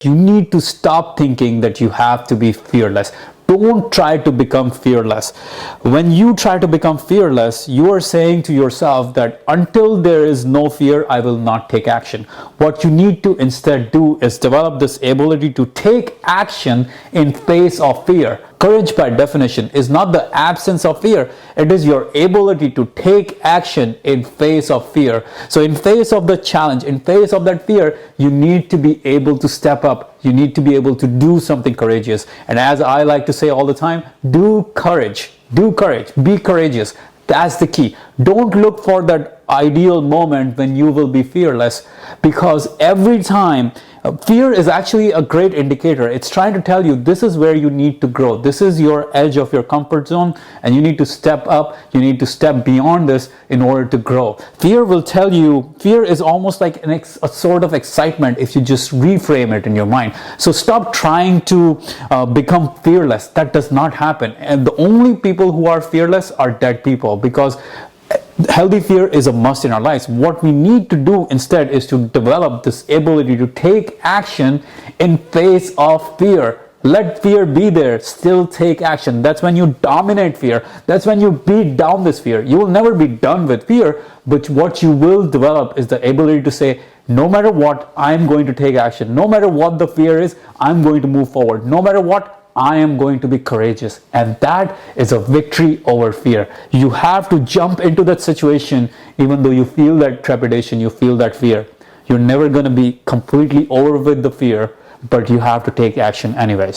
You need to stop thinking that you have to be fearless. Don't try to become fearless. When you try to become fearless, you are saying to yourself that until there is no fear, I will not take action. What you need to instead do is develop this ability to take action in face of fear. Courage, by definition, is not the absence of fear. It is your ability to take action in face of fear. So in face of the challenge, in face of that fear, you need to be able to step up. You need to be able to do something courageous. And as I like to say all the time, do courage. Do courage. Be courageous. That's the key. Don't look for that ideal moment when you will be fearless, because every time fear is actually a great indicator. It's trying to tell you this is where you need to grow. This is your edge of your comfort zone, and you need to step up. You need to step beyond this in order to grow. Fear will tell you, fear is almost like a sort of excitement if you just reframe it in your mind. So stop trying to become fearless. That does not happen. And the only people who are fearless are dead people, because healthy fear is a must in our lives. What we need to do instead is to develop this ability to take action in face of fear. Let fear be there, still take action. That's when you dominate fear. That's when you beat down this fear. You will never be done with fear, but what you will develop is the ability to say, no matter what, I'm going to take action. No matter what the fear is, I'm going to move forward. No matter what, I am going to be courageous. And that is a victory over fear. You have to jump into that situation even though you feel that trepidation, you feel that fear. You're never going to be completely over with the fear, but you have to take action anyways.